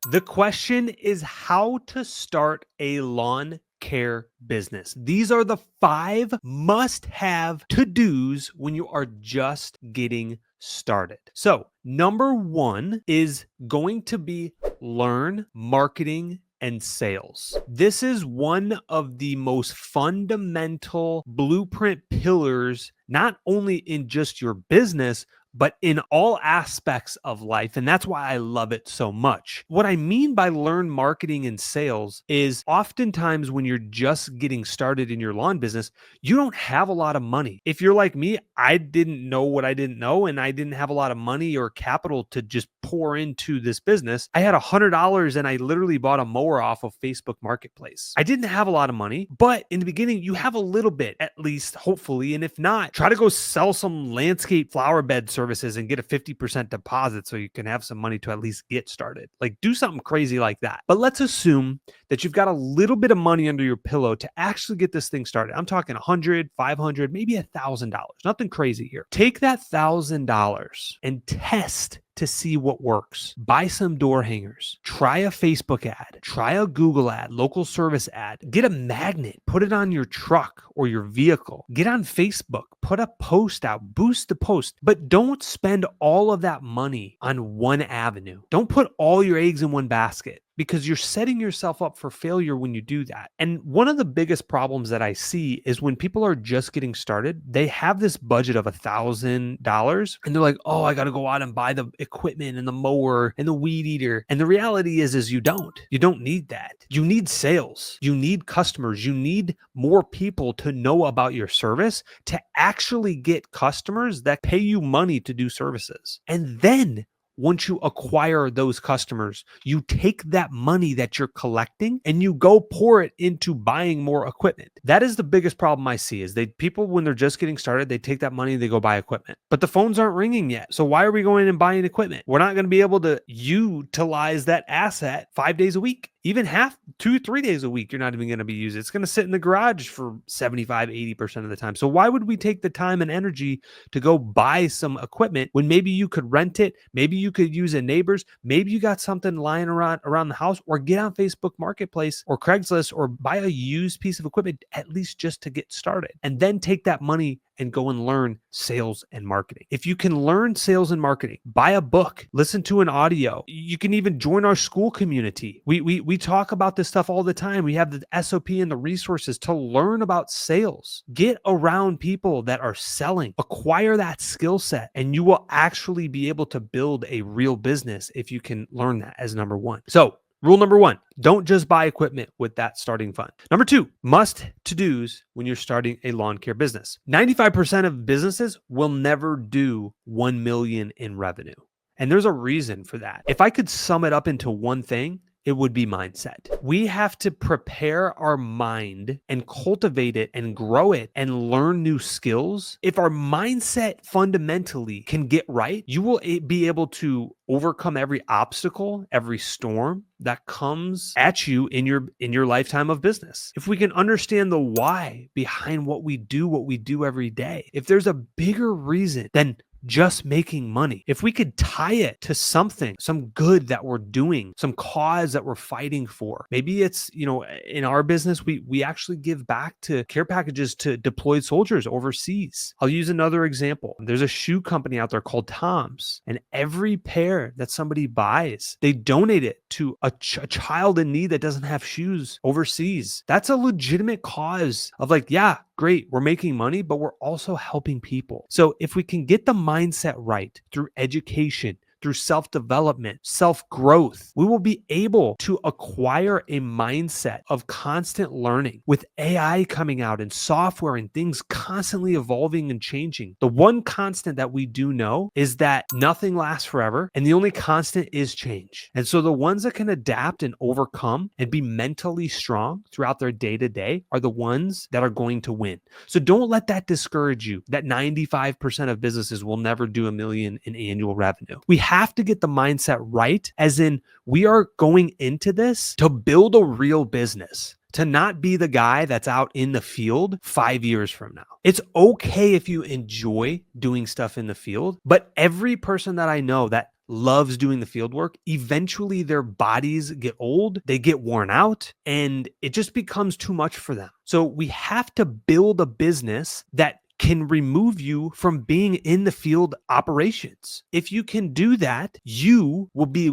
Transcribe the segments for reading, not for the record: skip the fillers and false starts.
The question is how to start a lawn care business. These are the 5 must-have to-dos when you are just getting started. So, number 1 is going to be learn marketing and sales. This is one of the most fundamental blueprint pillars, not only in just your business, but in all aspects of life. And that's why I love it so much. What I mean by learn marketing and sales is oftentimes when you're just getting started in your lawn business, you don't have a lot of money. If you're like me, I didn't know what I didn't know, and I didn't have a lot of money or capital to just pour into this business. I had $100 and I literally bought a mower off of Facebook Marketplace. I didn't have a lot of money, but in the beginning, you have a little bit, at least, hopefully. And if not, try to go sell some landscape flower bed services and get a 50% deposit so you can have some money to at least get started. Like, do something crazy like that. But let's assume that you've got a little bit of money under your pillow to actually get this thing started. I'm talking 100, 500, maybe $1,000. Nothing crazy here. Take that $1,000 and test to see what works. Buy some door hangers. Try a Facebook ad. Try a Google ad, local service ad. Get a magnet. Put it on your truck or your vehicle. Get on Facebook. Put a post out. Boost the post. But don't spend all of that money on one avenue. Don't put all your eggs in one basket, because you're setting yourself up for failure when you do that. And one of the biggest problems that I see is when people are just getting started, they have this budget of $1,000 and they're like, oh, I got to go out and buy the equipment and the mower and the weed eater. And the reality is you don't need that. You need sales. You need customers. You need more people to know about your service to actually get customers that pay you money to do services. And then once you acquire those customers, you take that money that you're collecting and you go pour it into buying more equipment. That is the biggest problem I see is people, when they're just getting started, they take that money, they go buy equipment, but the phones aren't ringing yet. So why are we going and buying equipment? We're not going to be able to utilize that asset 5 days a week. Even 2-3 days a week, you're not even going to be using it. It's going to sit in the garage for 75, 80% of the time. So why would we take the time and energy to go buy some equipment when maybe you could rent it? Maybe you could use a neighbor's. Maybe you got something lying around the house, or get on Facebook Marketplace or Craigslist or buy a used piece of equipment, at least just to get started. And then take that money and go and learn sales and marketing. If you can learn sales and marketing, buy a book, listen to an audio. You can even join our school community. We talk about this stuff all the time. We have the SOP and the resources to learn about sales. Get around people that are selling, acquire that skill set, and you will actually be able to build a real business if you can learn that as number 1. So, rule number 1, don't just buy equipment with that starting fund. Number 2, must to-dos when you're starting a lawn care business. 95% of businesses will never do 1 million in revenue. And there's a reason for that. If I could sum it up into one thing, it would be mindset. We have to prepare our mind and cultivate it and grow it and learn new skills. If our mindset fundamentally can get right, you will be able to overcome every obstacle, every storm that comes at you in your lifetime of business. If we can understand the why behind what we do every day, if there's a bigger reason than just making money, if we could tie it to something, some good that we're doing, some cause that we're fighting for. Maybe it's, in our business, we actually give back to care packages to deployed soldiers overseas. I'll use another example. There's a shoe company out there called Tom's, and every pair that somebody buys, they donate it to a child in need that doesn't have shoes overseas. That's a legitimate cause of yeah, great, we're making money, but we're also helping people. So if we can get the mindset right through education, through self-development, self-growth, we will be able to acquire a mindset of constant learning. With AI coming out and software and things constantly evolving and changing, the one constant that we do know is that nothing lasts forever, and the only constant is change. And so the ones that can adapt and overcome and be mentally strong throughout their day-to-day are the ones that are going to win. So don't let that discourage you, that 95% of businesses will never do 1 million in annual revenue. We have to get the mindset right, as in we are going into this to build a real business, to not be the guy that's out in the field 5 years from now. It's okay if you enjoy doing stuff in the field, but every person that I know that loves doing the field work, eventually their bodies get old, they get worn out, and it just becomes too much for them. So we have to build a business that can remove you from being in the field operations. If you can do that, you will be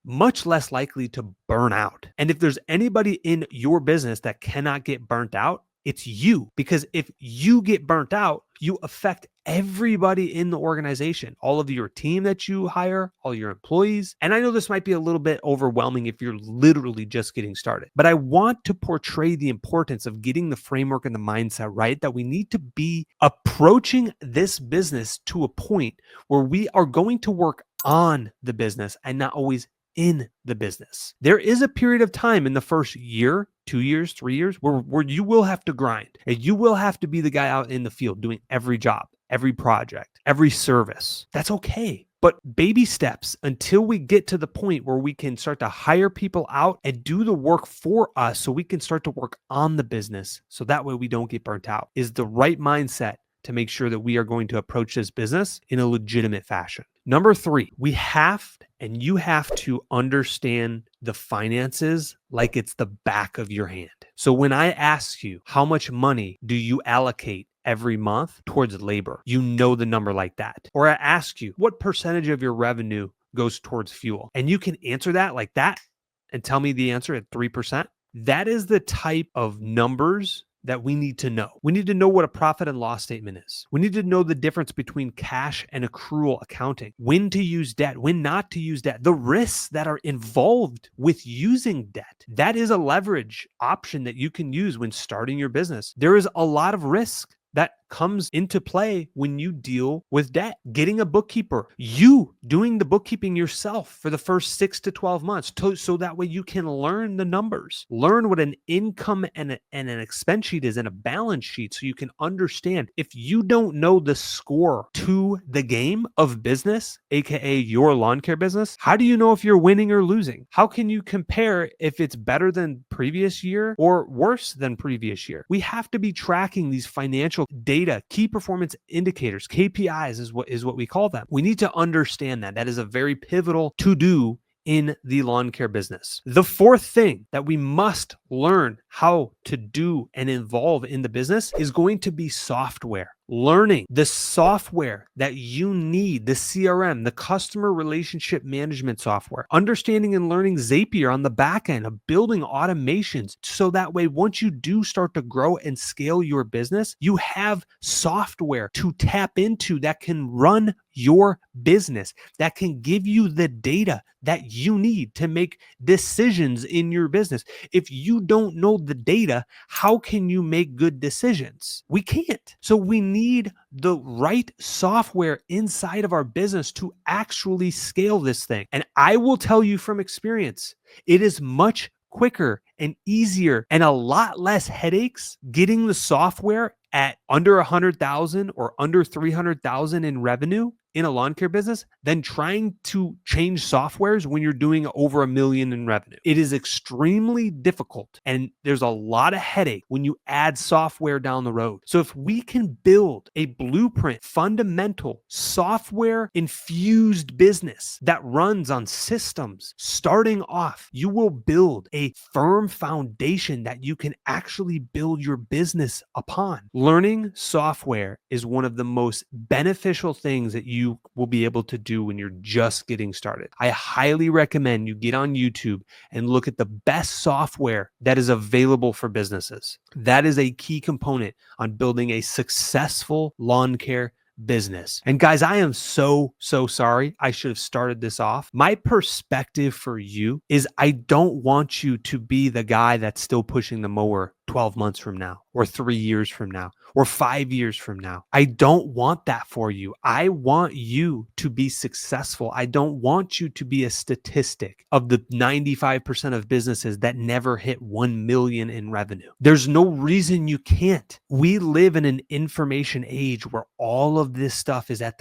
much less likely to burn out. And if there's anybody in your business that cannot get burnt out, it's you. Because if you get burnt out, you affect everybody in the organization, all of your team that you hire, all your employees. And I know this might be a little bit overwhelming if you're literally just getting started, but I want to portray the importance of getting the framework and the mindset right, that we need to be approaching this business to a point where we are going to work on the business and not always in the business. There is a period of time in the first year, 2 years, 3 years, where you will have to grind and you will have to be the guy out in the field doing every job, every project, every service. That's okay. But baby steps until we get to the point where we can start to hire people out and do the work for us so we can start to work on the business. So that way we don't get burnt out is the right mindset to make sure that we are going to approach this business in a legitimate fashion. Number 3, you have to understand the finances like it's the back of your hand. So when I ask you, how much money do you allocate every month towards labor? You know the number like that. Or I ask you, what percentage of your revenue goes towards fuel? And you can answer that like that and tell me the answer at 3%. That is the type of numbers that we need to know. We need to know what a profit and loss statement is. We need to know the difference between cash and accrual accounting, when to use debt, when not to use debt, the risks that are involved with using debt. That is a leverage option that you can use when starting your business. There is a lot of risk that comes into play when you deal with debt. Getting a bookkeeper, you doing the bookkeeping yourself for the first 6 to 12 months, so that way you can learn the numbers, learn what an income and an expense sheet is and a balance sheet, so you can understand. If you don't know the score to the game of business, aka your lawn care business, how do you know if you're winning or losing? How can you compare if it's better than previous year or worse than previous year? We have to be tracking these financial data, key performance indicators, KPIs is what we call them. We need to understand that. That is a very pivotal to do in the lawn care business. The 4th thing that we must learn how to do and involve in the business is going to be software. Learning the software that you need, the CRM, the customer relationship management software, understanding and learning Zapier on the back end of building automations. So that way, once you do start to grow and scale your business, you have software to tap into that can run your business, that can give you the data that you need to make decisions in your business. If you don't know the data, how can you make good decisions? We can't. So we need the right software inside of our business to actually scale this thing. And I will tell you from experience, it is much quicker and easier and a lot less headaches getting the software at under 100,000 or under 300,000 in revenue in a lawn care business than trying to change softwares when you're doing over $1 million in revenue. It is extremely difficult and there's a lot of headache when you add software down the road. So if we can build a blueprint, fundamental software infused business that runs on systems starting off, you will build a firm foundation that you can actually build your business upon. Learning software is one of the most beneficial things that you will be able to do when you're just getting started. I highly recommend you get on YouTube and look at the best software that is available for businesses. That is a key component on building a successful lawn care business. And guys, I am so sorry. I should have started this off. My perspective for you is I don't want you to be the guy that's still pushing the mower 12 months from now, or 3 years from now, or 5 years from now. I don't want that for you. I want you to be successful. I don't want you to be a statistic of the 95% of businesses that never hit 1 million in revenue. There's no reason you can't. We live in an information age where all of this stuff is at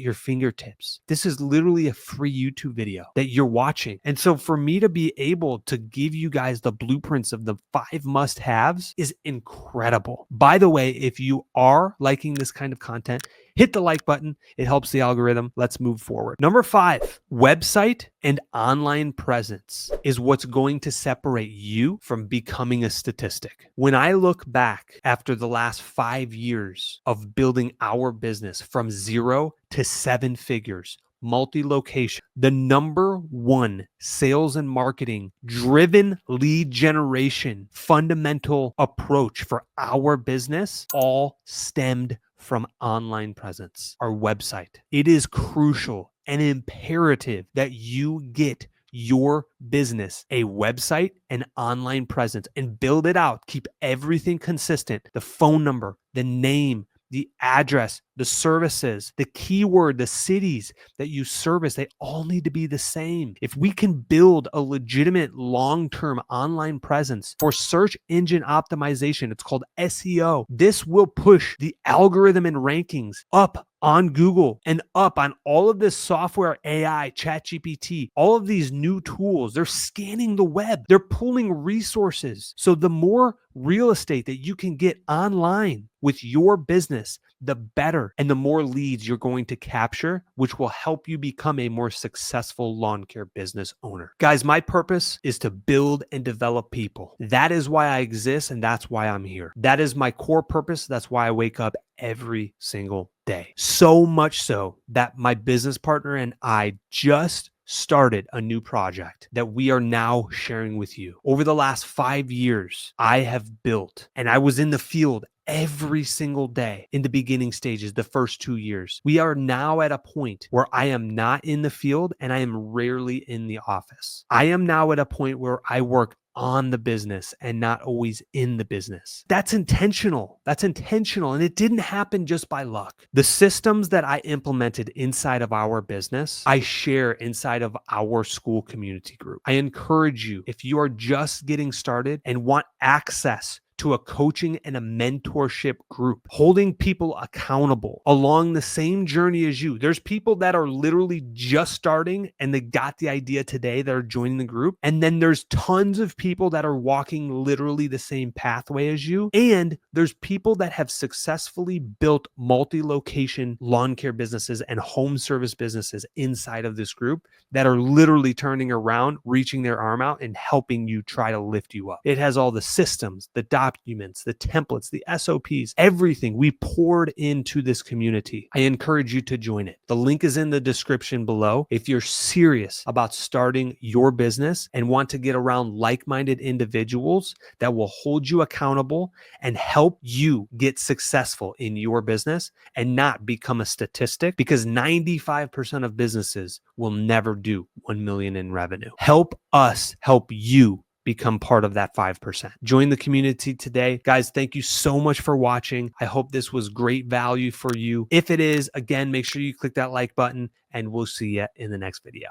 your fingertips. This is literally a free YouTube video that you're watching. And so for me to be able to give you guys the blueprints of the 5 must-haves is incredible. By the way, if you are liking this kind of content, hit the like button. It helps the algorithm. Let's move forward. Number 5, website and online presence is what's going to separate you from becoming a statistic. When I look back after the last 5 years of building our business from 0 to 7 figures, multi-location, the number one sales and marketing driven lead generation fundamental approach for our business all stemmed from online presence, our website. It is crucial and imperative that you get your business a website and online presence and build it out. Keep everything consistent. The phone number, the name, the address, the services, the keyword, the cities that you service, they all need to be the same. If we can build a legitimate long-term online presence for search engine optimization, it's called SEO. This will push the algorithm and rankings up on Google and up on all of this software, AI, ChatGPT, all of these new tools. They're scanning the web. They're pulling resources. So the more real estate that you can get online with your business, the better and the more leads you're going to capture, which will help you become a more successful lawn care business owner. Guys, my purpose is to build and develop people. That is why I exist, and that's why I'm here. That is my core purpose. That's why I wake up every single day. So much so that my business partner and I just started a new project that we are now sharing with you. Over the last 5 years, I have built, and I was in the field every single day in the beginning stages, the first 2 years. We are now at a point where I am not in the field and I am rarely in the office. I am now at a point where I work on the business and not always in the business. That's intentional. And it didn't happen just by luck. The systems that I implemented inside of our business, I share inside of our school community group. I encourage you, if you are just getting started and want access to a coaching and a mentorship group, holding people accountable along the same journey as you. There's people that are literally just starting and they got the idea today that are joining the group. And then there's tons of people that are walking literally the same pathway as you. And there's people that have successfully built multi-location lawn care businesses and home service businesses inside of this group that are literally turning around, reaching their arm out and helping you try to lift you up. It has all the systems, the documents, the templates, the SOPs, everything we poured into this community. I encourage you to join it. The link is in the description below. If you're serious about starting your business and want to get around like-minded individuals that will hold you accountable and help you get successful in your business and not become a statistic, because 95% of businesses will never do 1 million in revenue. Help us help you become part of that 5%. Join the community today. Guys, thank you so much for watching. I hope this was great value for you. If it is, again, make sure you click that like button and we'll see you in the next video.